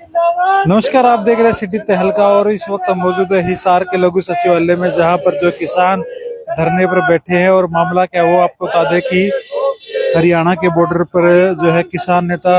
नमस्कार, आप देख रहे हैं सिटी तहलका और इस वक्त हम मौजूद है हिसार के लघु सचिवालय में, जहां पर जो किसान धरने पर बैठे हैं। और मामला क्या वो आपको बता दें कि हरियाणा के बॉर्डर पर जो है किसान नेता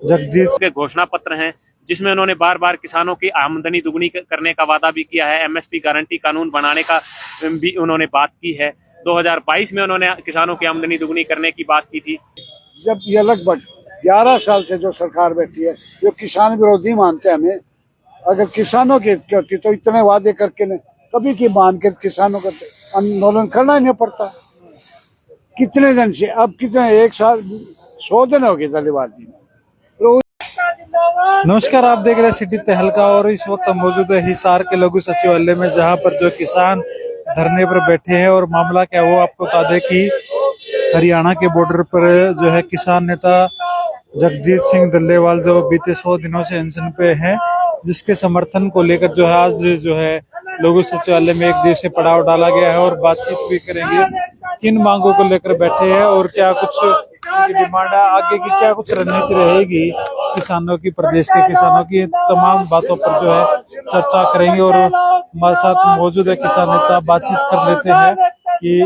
जगजीत के घोषणा पत्र हैं, जिसमें उन्होंने बार बार किसानों की आमदनी दुगनी करने का वादा भी किया है। एमएसपी गारंटी कानून बनाने का भी उन्होंने बात की है। 2022 में उन्होंने किसानों की आमदनी दुगनी करने की बात की थी। जब ये लगभग 11 साल से जो सरकार बैठी है, जो किसान विरोधी मानते हैं हमें, अगर किसानों की होती तो इतने वादे करके न, कभी की मान के किसानों का आंदोलन करना ही नहीं पड़ता। कितने दिन से, अब कितने, 1 साल 100 दिन हो गए दलेवाली में। नमस्कार, आप देख रहे हैं सिटी तहलका और इस वक्त हम मौजूद है हिसार के लघु सचिवालय में, जहां पर जो किसान धरने पर बैठे हैं। और मामला क्या वो आपको बता दें कि हरियाणा के बॉर्डर पर जो है किसान नेता जगजीत सिंह डल्लेवाल जो बीते 100 दिनों से अनशन पे हैं, जिसके समर्थन को लेकर जो है आज जो है लघु सचिवालय में 1 दिवसीय पड़ाव डाला गया है। और बातचीत भी करेंगे किन मांगों को लेकर बैठे हैं और क्या कुछ डिमांड है, आगे की क्या कुछ रणनीति रहेगी किसानों की, प्रदेश के किसानों की, तमाम बातों पर जो है चर्चा करेंगे। और हमारे साथ मौजूद है किसान नेता, बातचीत कर लेते हैं कि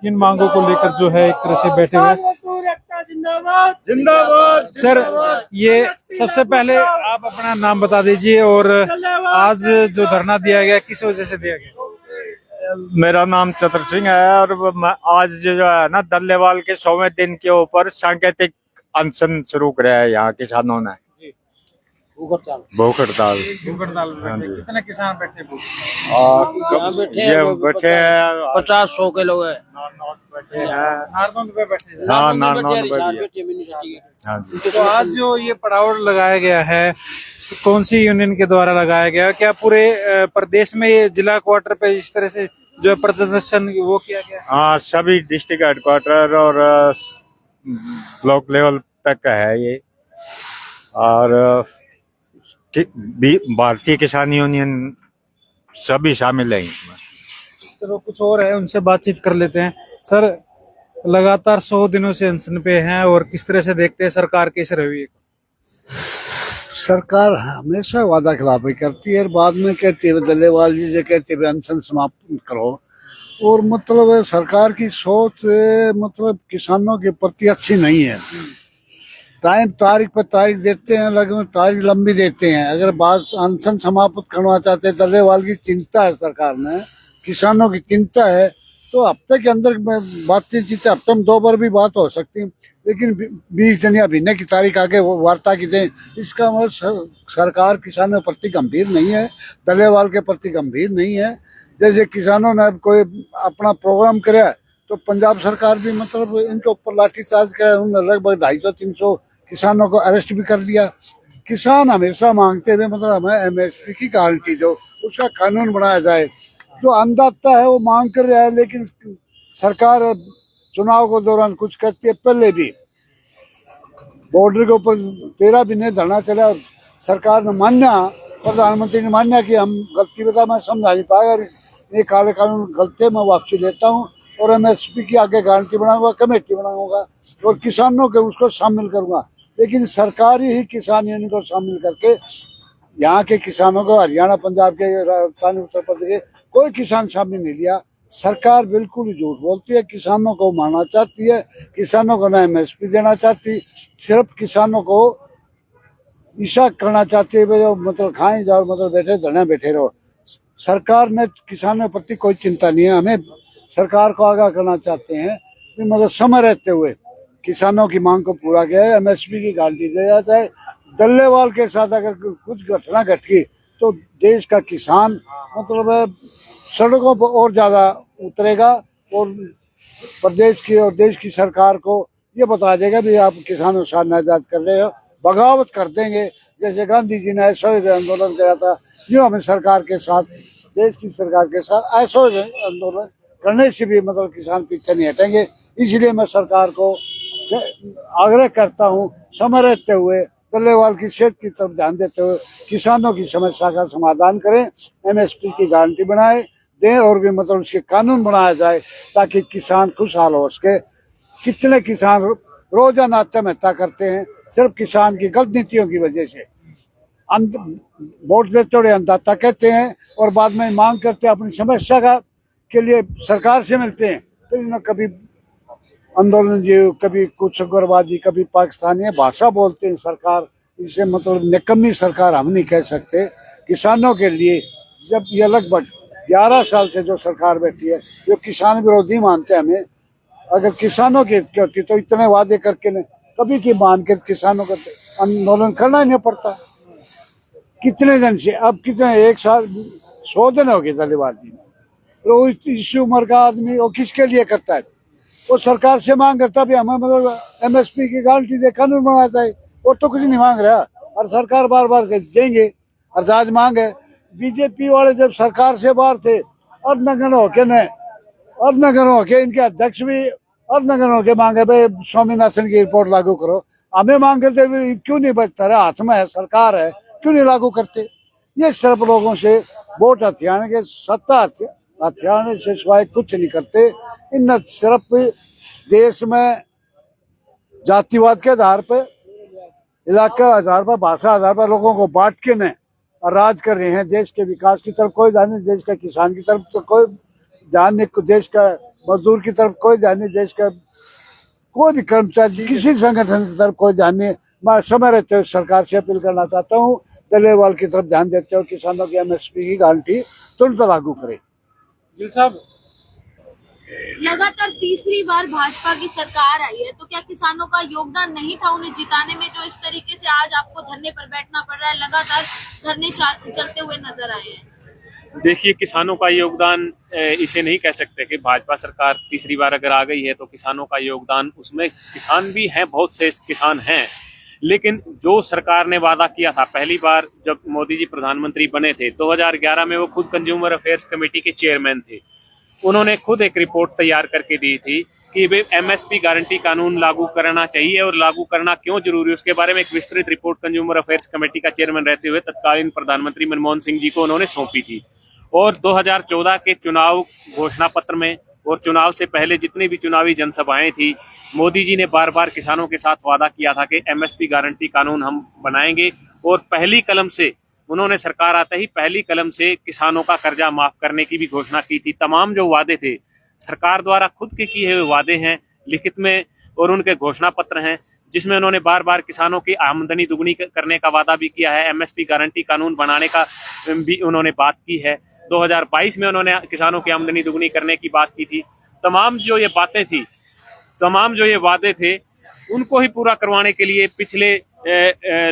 किन मांगों को लेकर जो है एक तरह से बैठे हुए। जिंदाबाद। सर, ये सबसे पहले आप अपना नाम बता दीजिए और आज जो धरना दिया गया किस वजह से दिया गया? मेरा नाम चतर सिंह है और मैं आज जो है ना डल्लेवाल के 100वें दिन के ऊपर सांकेतिक अनशन शुरू करा है यहाँ किसानों ने। भूख हड़ताल। हाँ जी। कितने किसान बैठे? ये बैठे हैं 50-100 के लोग हैं। नारनौंद पे बैठे। हाँ, नारनौंद पे हाँ जी। तो आज जो ये पड़ाव लगाया गया है, कौन सी यूनियन के द्वारा लगाया गया? क्या पूरे प्रदेश में ये जिला क्वार्टर पे इस तरह से जो है प्रदर्शन वो किया गया? हाँ, सभी डिस्ट्रिक्ट हेडक्वार्टर और ब्लॉक लेवल तक का है ये। और भारतीय किसान यूनियन सभी शामिल है इसमें। चलो कुछ और है, उनसे बातचीत कर लेते हैं। सर, लगातार 100 दिनों से अनशन पे हैं और किस तरह से देखते हैं सरकार के इस रवैये को? सरकार हमेशा वादा खिलाफी करती है, बाद में कहती है डल्लेवाल जी से कहते हैं अनशन समाप्त करो। और मतलब सरकार की सोच मतलब किसानों के प्रति अच्छी नहीं है। टाइम तारीख पर तारीख देते हैं, लगभग तारीख लंबी देते हैं। अगर बात अनशन समाप्त करना चाहते हैं, डल्लेवाल की चिंता है, सरकार में किसानों की चिंता है, तो हफ्ते के अंदर बातचीत, हफ्ते में 2 बार भी बात हो सकती है, लेकिन 20 दिन या महीने की तारीख आगे वो वार्ता की दें, इसका मतलब सरकार किसानों के प्रति गंभीर नहीं है, डल्लेवाल के प्रति गंभीर नहीं है। जैसे किसानों ने कोई अपना प्रोग्राम कराया तो पंजाब सरकार भी मतलब इनके ऊपर लाठीचार्ज किया, उन्होंने लगभग 250-300 किसानों को अरेस्ट भी कर लिया। किसान हमेशा मांगते हुए मतलब हमें एमएसपी की गारंटी दो, उसका कानून बनाया जाए। जो अन्नदाता है वो मांग कर रहा है, लेकिन सरकार चुनाव के दौरान कुछ करती है। पहले भी बॉर्डर के ऊपर 13 महीने धरना चला, सरकार ने मान्या, प्रधानमंत्री ने मान्या कि हम गलती बता, मैं समझा नहीं पाएगा, ये काले कानून गलती है, मैं वापसी लेता हूँ और एमएसपी की आगे गारंटी बनाऊंगा, कमेटी बनाऊंगा और किसानों के उसको शामिल करूंगा। लेकिन सरकार ही किसान यूनियन को शामिल करके यहाँ के किसानों को, हरियाणा, पंजाब के, राजस्थान, उत्तर प्रदेश के कोई किसान शामिल नहीं लिया। सरकार बिल्कुल ही झूठ बोलती है, किसानों को मारना चाहती है, किसानों को ना एमएसपी देना चाहती, सिर्फ किसानों को ईशा करना चाहती है, जो मतलब खाएं जाओ, मतलब बैठे धरने बैठे रहो। सरकार ने किसानों के प्रति कोई चिंता नहीं है। हमें सरकार को आगाह करना चाहते हैं कि मतलब समय रहते हुए किसानों की मांग को पूरा किया है, एमएसपी की गारंटी दिया जाए। डल्लेवाल के साथ अगर कुछ घटना घट गई तो देश का किसान मतलब सड़कों पर और ज्यादा उतरेगा और प्रदेश की और देश की सरकार को ये बता देगा भी आप किसानों के साथ नाजायज कर रहे हो, बगावत कर देंगे। जैसे गांधी जी ने असहयोग आंदोलन किया था, यूँ हमें सरकार के साथ, देश की सरकार के साथ असहयोग आंदोलन करने से भी मतलब किसान पीछे नहीं हटेंगे। इसलिए मैं सरकार को आग्रह करता हूँ, समय रहते हुए डल्लेवाल की सेहत की तरफ ध्यान देते हुए किसानों की समस्या का समाधान करें, एमएसपी की गारंटी बनाए दें और भी मतलब उसके कानून बनाया जाए ताकि किसान खुशहाल हो सके। कितने किसान रोजाना आत्महत्या करते हैं सिर्फ किसान की गलत नीतियों की वजह से। वोट देते हुए अन्नदाता कहते हैं और बाद में मांग करते हैं अपनी समस्या का के लिए सरकार से मिलते हैं। फिर न कभी आंदोलन जी, कभी कुछ उग्रवादी, कभी पाकिस्तानी भाषा बोलते हैं सरकार। इसे मतलब निकम्मी सरकार हम नहीं कह सकते। किसानों के लिए जब ये लगभग 11 साल से जो सरकार बैठी है, जो किसान विरोधी मानते हैं हमें, अगर किसानों की होती तो इतने वादे करके न कभी की मान के किसानों का आंदोलन करना ही नहीं पड़ता। कितने दिन से, अब कितने, 1 साल 100 दिन हो गए दलेवाली में। तो इस उम्र का आदमी वो किसके लिए करता है? वो सरकार से मांग करता भी हमें मतलब MSP की गारंटी दे, कानून बनाता है। वो तो कुछ नहीं मांग रहा और सरकार बार बार देंगे और आज मांग है। बीजेपी वाले जब सरकार से बाहर थे, अर्धनग्न होके इनके अध्यक्ष भी अर्धनग्न होके मांगे भाई स्वामीनाथन की रिपोर्ट लागू करो। हमें मांग करते हुए क्यों नहीं बचता रहा? हाथ में है, सरकार है, क्यों नहीं लागू करते? ये सिर्फ लोगों से वोट हथियाने के, सत्ता हथियाने से सिवाय कुछ नहीं करते। इन सिर्फ देश में जातिवाद के आधार पर, इलाके आधार पर, भाषा आधार पर लोगों को बांट के न राज कर रहे हैं। देश के विकास की तरफ कोई ध्यान नहीं, देश का किसान की तरफ तो कोई ध्यान नहीं, देश का मजदूर की तरफ कोई ध्यान नहीं, देश का कोई भी कर्मचारी किसी संगठन की तरफ कोई ध्यान नहीं। मैं समय रहते हुए सरकार से अपील करना चाहता हूँ, दलेवाल की तरफ ध्यान देते हो, किसानों की MSP की गारंटी तुरंत लागू करे। गिल साहब, लगातार तीसरी बार भाजपा की सरकार आई है, तो क्या किसानों का योगदान नहीं था उन्हें जिताने में, जो इस तरीके से आज आपको धरने पर बैठना पड़ रहा है? लगातार धरने चलते हुए नजर आए हैं। देखिए, किसानों का योगदान इसे नहीं कह सकते कि भाजपा सरकार तीसरी बार अगर आ गई है तो किसानों का योगदान, उसमें किसान भी हैं, बहुत से किसान हैं, लेकिन जो सरकार ने वादा किया था पहली बार जब मोदी जी प्रधानमंत्री बने थे 2011 में, वो खुद कंज्यूमर अफेयर्स कमेटी के चेयरमैन थे। उन्होंने खुद एक रिपोर्ट तैयार करके दी थी कि वे MSP गारंटी कानून लागू करना चाहिए और लागू करना क्यों जरूरी है, उसके बारे में एक विस्तृत रिपोर्ट कंज्यूमर अफेयर्स कमेटी का चेयरमैन रहते हुए तत्कालीन प्रधानमंत्री मनमोहन सिंह जी को उन्होंने सौंपी थी। और 2014 के चुनाव घोषणा पत्र में और चुनाव से पहले जितनी भी चुनावी जनसभाएं थी, मोदी जी ने बार बार किसानों के साथ वादा किया था कि MSP गारंटी कानून हम बनाएंगे। और पहली कलम से उन्होंने, सरकार आते ही पहली कलम से किसानों का कर्जा माफ करने की भी घोषणा की थी। तमाम जो वादे थे सरकार द्वारा खुद के किए हुए वादे हैं लिखित में, और उनके घोषणा पत्र हैं जिसमें उन्होंने बार बार किसानों की आमदनी दुगनी करने का वादा भी किया है। MSP गारंटी कानून बनाने का भी उन्होंने बात की है। 2022 में उन्होंने किसानों की आमदनी दुगनी करने की बात की थी। तमाम जो ये बातें थी, तमाम जो ये वादे थे, उनको ही पूरा करवाने के लिए पिछले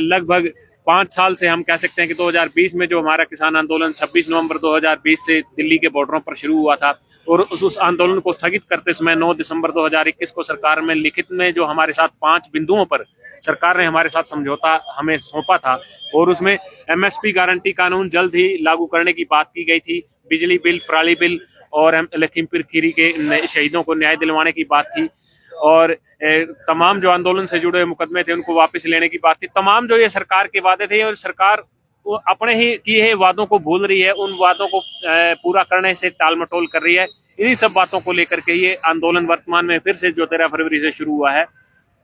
लगभग 5 साल से हम कह सकते हैं कि 2020 में जो हमारा किसान आंदोलन 26 नवंबर 2020 से दिल्ली के बॉर्डरों पर शुरू हुआ था, और उस आंदोलन को स्थगित करते समय 9 दिसंबर 2021 को सरकार में लिखित में जो हमारे साथ 5 बिंदुओं पर सरकार ने हमारे साथ समझौता हमें सौंपा था, और उसमें MSP गारंटी कानून जल्द ही लागू करने की बात की गई थी। बिजली बिल, पराली बिल और लखीमपुर खीरी के शहीदों को न्याय दिलवाने की बात थी, और तमाम जो आंदोलन से जुड़े मुकदमे थे उनको वापस लेने की बात थी। तमाम जो ये सरकार के वादे थे, और सरकार अपने ही किए हुए वादों को भूल रही है, उन वादों को पूरा करने से टाल मटोल कर रही है। इन्हीं सब बातों को लेकर के ये आंदोलन वर्तमान में फिर से जो 13 फरवरी से शुरू हुआ है,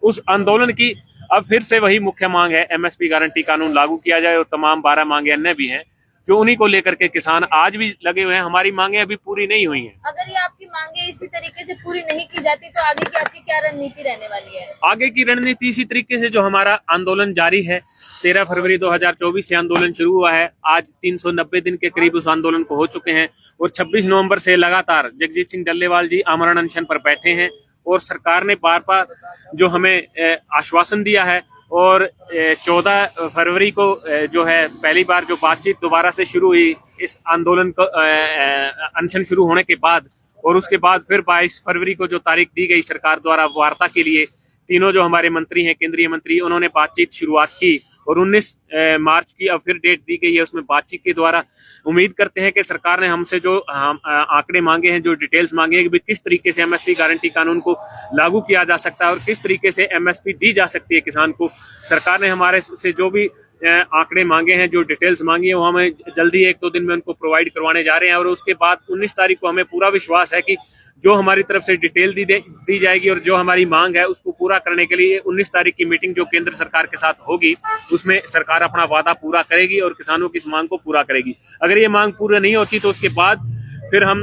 उस आंदोलन की अब फिर से वही मुख्य मांग है, MSP गारंटी कानून लागू किया जाए। और तमाम 12 मांगे अन्य भी हैं जो उन्हीं को लेकर के किसान आज भी लगे हुए हैं। हमारी मांगे अभी पूरी नहीं हुई हैं। अगर ये आपकी मांगे इसी तरीके से पूरी नहीं की जाती तो आगे की आपकी क्या रणनीति रहने वाली है? आगे की रणनीति इसी तरीके से, जो हमारा आंदोलन जारी है। 13 फरवरी 2024 से आंदोलन शुरू हुआ है, आज 390 दिन के करीब उस आंदोलन को हो चुके हैं, और 26 नवंबर से लगातार जगजीत सिंह डल्लेवाल जी आमरण अनशन पर बैठे हैं। और सरकार ने बार बार जो हमें आश्वासन दिया है, और 14 फरवरी को जो है पहली बार जो बातचीत दोबारा से शुरू हुई इस आंदोलन को अनशन शुरू होने के बाद, और उसके बाद फिर 22 फरवरी को जो तारीख दी गई सरकार द्वारा वार्ता के लिए, तीनों जो हमारे मंत्री हैं, केंद्रीय मंत्री, उन्होंने बातचीत शुरुआत की, और 19 मार्च की अब फिर डेट दी गई है। उसमें बातचीत के द्वारा उम्मीद करते हैं कि सरकार ने हमसे जो आंकड़े मांगे हैं, जो डिटेल्स मांगे हैं कि किस तरीके से MSP गारंटी कानून को लागू किया जा सकता है और किस तरीके से MSP दी जा सकती है किसान को, सरकार ने हमारे से जो भी आंकड़े मांगे हैं, जो डिटेल्स मांगी है, वो हमें जल्दी 1-2 दिन में उनको प्रोवाइड करवाने जा रहे हैं। और उसके बाद 19 तारीख को हमें पूरा विश्वास है कि जो हमारी तरफ से डिटेल दी जाएगी और जो हमारी मांग है उसको पूरा करने के लिए 19 तारीख की मीटिंग जो केंद्र सरकार के साथ होगी, उसमें सरकार अपना वादा पूरा करेगी और किसानों की इस मांग को पूरा करेगी। अगर ये मांग पूरी नहीं होती तो उसके बाद फिर हम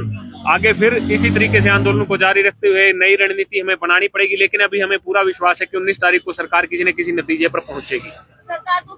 आगे फिर इसी तरीके से आंदोलन को जारी रखते हुए नई रणनीति हमें बनानी पड़ेगी। लेकिन अभी हमें पूरा विश्वास है कि 19 तारीख को सरकार किसी न किसी नतीजे पर पहुंचेगी। सरकार को